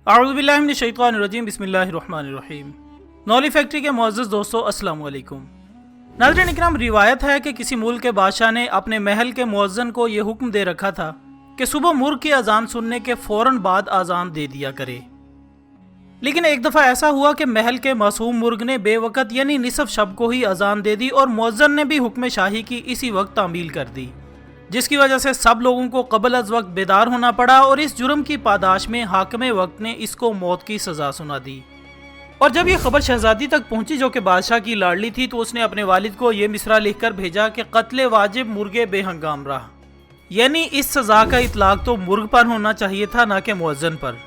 अऊज़ुबिल्लाहि मिनश्शैतानिर्रजीम बिस्मिल्लाहिर्रहमानिर्रहीम। नौली फैक्ट्री के मुअज़्ज़ज़ दोस्तों, अस्सलाम वालेकुम। नाज़रीन इकराम, रिवायत है कि किसी मुल्क के बादशाह ने अपने महल के मुअज़्ज़िन को ये हुक्म दे रखा था कि सुबह मुर्ग की अजान सुनने के फ़ौरन बाद अजान दे दिया करे। लेकिन एक दफ़ा ऐसा हुआ कि महल के मासूम मुर्ग ने बेवक़्त यानी निसफ शब को ही अजान दे दी और मुअज़्ज़िन ने भी हुक्म शाही की इसी वक्त तामील कर दी, जिसकी वजह से सब लोगों को कबल अज़ वक्त बेदार होना पड़ा और इस जुर्म की पादाश में हाकिम वक्त ने इसको मौत की सज़ा सुना दी। और जब ये खबर शहजादी तक पहुंची जो कि बादशाह की लाडली थी, तो उसने अपने वालिद को ये मिसरा लिखकर भेजा कि कत्ले वाजिब मुर्गे बेहंगाम रहा, यानी इस सज़ा का इतलाक तो मुर्ग पर होना चाहिए था, ना कि मुअज़्ज़िन पर।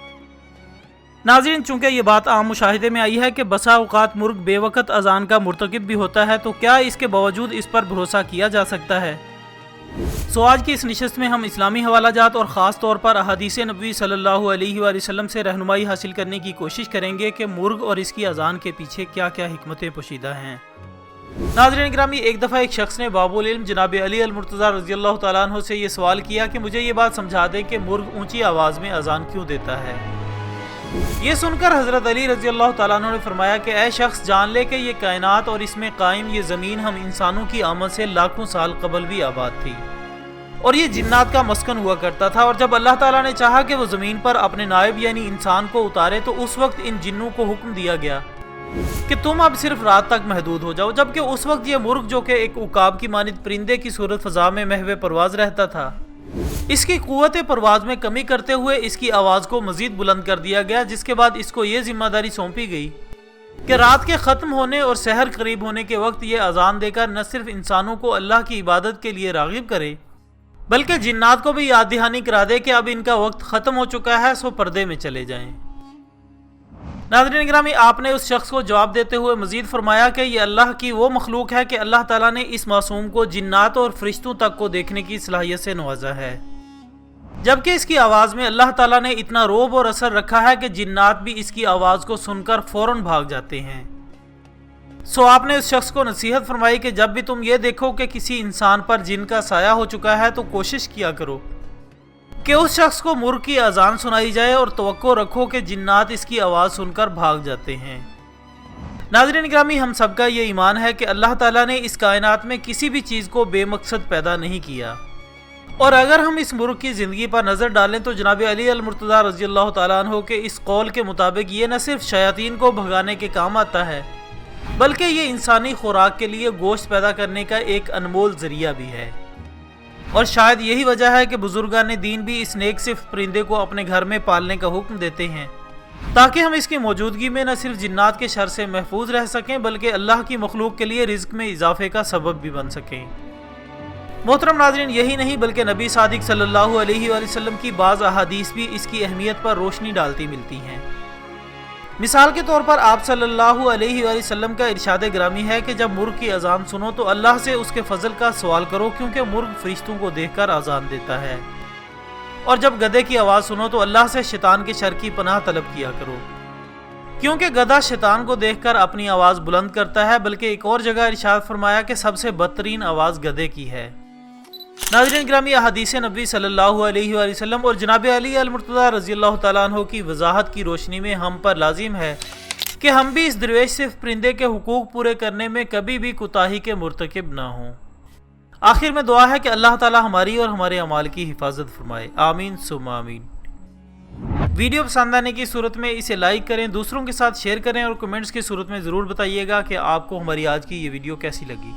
नाज़रीन, चूंकि ये बात आम मुशाहिदे में आई है कि बसा औक़ात मुर्ग बेवक़्त अजान का मुर्तकिब भी होता है, तो क्या इसके बावजूद इस पर भरोसा किया जा सकता है? सो आज की इस नशिस्त में हम इस्लामी हवालाजात और ख़ास तौर पर अहादीस नबी सल्लल्लाहु अलैहि वसल्लम से रहनुमाई हासिल करने की कोशिश करेंगे कि मुर्ग और इसकी अजान के पीछे क्या क्या हिकमतें पोशीदा हैं। नाज़रीन गिरामी, एक दफ़ा एक शख्स ने बाबुल इल्म जनाब अली अल मुर्तज़ा रज़ियल्लाहु तआला अन्हु से ये सवाल किया कि मुझे ये बात समझा दें कि मुर्ग ऊँची आवाज़ में अजान क्यों देता है। ये सुनकर हज़रत अली रज़ियल्लाहु तआला अन्हु ने फरमाया कि ऐ शख्स, जान ले कि ये कायनात और इसमें कायम ये ज़मीन हम इंसानों की आमद से लाखों साल कबल भी आबाद थी और ये जिन्नात का मस्कन हुआ करता था। और जब अल्लाह ताला ने चाहा कि वो ज़मीन पर अपने नायब यानी इंसान को उतारे, तो उस वक्त इन जिन्नों को हुक्म दिया गया कि तुम अब सिर्फ रात तक महदूद हो जाओ। जबकि उस वक्त ये मुर्ग, जो कि एक उकाब की मानिद परिंदे की सूरत फ़ज़ा में महवे परवाज़ रहता था, इसकी क़ुव्वत परवाज़ में कमी करते हुए इसकी आवाज़ को मज़ीद बुलंद कर दिया गया, जिसके बाद इसको ये जिम्मेदारी सौंपी गई कि रात के ख़त्म होने और सहर करीब होने के वक्त ये अजान देकर न सिर्फ इंसानों को अल्लाह की इबादत के लिए राग़िब करे, बल्कि जिन्नात को भी याद दहानी करा दे कि अब इनका वक्त ख़त्म हो चुका है, सो पर्दे में चले जाएं। नाज़रीन गिरामी, आपने उस शख्स को जवाब देते हुए मज़ीद फरमाया कि ये अल्लाह की वो मखलूक है कि अल्लाह ताला ने इस मासूम को जिन्नात और फरिश्तों तक को देखने की सलाहियत से नवाजा है, जबकि इसकी आवाज़ में अल्लाह ताला ने इतना रोब और असर रखा है कि जिन्नात भी इसकी आवाज़ को सुनकर फ़ौरन भाग जाते हैं। सो आपने उस शख्स को नसीहत फरमाई कि जब भी तुम ये देखो कि किसी इंसान पर जिन का साया हो चुका है, तो कोशिश किया करो कि उस शख्स को मुर्ग की अजान सुनाई जाए और तवक्को रखो कि जिन्नात इसकी आवाज़ सुनकर भाग जाते हैं। नाज़रीन गिरामी, हम सबका ये ईमान है कि अल्लाह ताला ने इस कायनात में किसी भी चीज़ को बेमकसद पैदा नहीं किया, और अगर हम इस मुर्ग की ज़िंदगी पर नज़र डालें तो जनाब अली अल मुर्तज़ा रज़ियल्लाहु तआला अन्हु के इस कौल के मुताबिक ये न सिर्फ शयातीन को भगाने के काम आता है, बल्कि ये इंसानी खुराक के लिए गोश्त पैदा करने का एक अनमोल ज़रिया भी है। और शायद यही वजह है कि बुजुर्गान दीन भी इस नेक सिर्फ परिंदे को अपने घर में पालने का हुक्म देते हैं, ताकि हम इसकी मौजूदगी में न सिर्फ जिन्नात के शर से महफूज रह सकें, बल्कि अल्लाह की मखलूक के लिए रिज़्क़ में इजाफे का सबब भी बन सकें। मोहतरम नाज़रीन, यही नहीं बल्कि नबी सादिक सल्लल्लाहु अलैहि वसल्लम की बाज़ अहादीस भी इसकी अहमियत पर रोशनी डालती मिलती हैं। मिसाल के तौर पर आप सल्लल्लाहु अलैहि वसल्लम का इरशाद ग्रामी है कि जब मुर्ग की अजान सुनो तो अल्लाह से उसके फजल का सवाल करो, क्योंकि मुर्ग फरिश्तों को देखकर अजान देता है। और जब गधे की आवाज़ सुनो तो अल्लाह से शैतान के शर की पनाह तलब किया करो, क्योंकि गधा शैतान को देखकर अपनी आवाज़ बुलंद करता है। बल्कि एक और जगह इरशाद फरमाया कि सबसे बदतरीन आवाज़ गधे की है। नाज़रीन गिरामी, हदीस नबी सल्लल्लाहु अलैहि वसल्लम और जनाब अली अल मुर्तज़ा रज़ियल्लाहु तआला अन्हु की वजाहत की रोशनी में हम पर लाजिम है कि हम भी इस दरवेश सिर्फ परिंदे के हुकूक पूरे करने में कभी भी कोताही के मुर्तकिब ना हों। आखिर में दुआ है कि अल्लाह ताला हमारी और हमारे अमाल की हिफाजत फरमाए। आमीन सुम्मा आमीन। वीडियो पसंद आने की सूरत में इसे लाइक करें, दूसरों के साथ शेयर करें और कमेंट्स की सूरत में ज़रूर बताइएगा कि आपको हमारी आज की ये वीडियो कैसी लगी।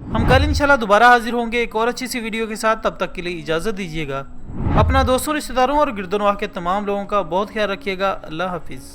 हम कल इंशाल्लाह दोबारा हाजिर होंगे एक और अच्छी सी वीडियो के साथ। तब तक के लिए इजाज़त दीजिएगा। अपना दोस्तों, रिश्तेदारों और गिरदोनवाह के तमाम लोगों का बहुत ख्याल रखिएगा। अल्लाह हाफिज़।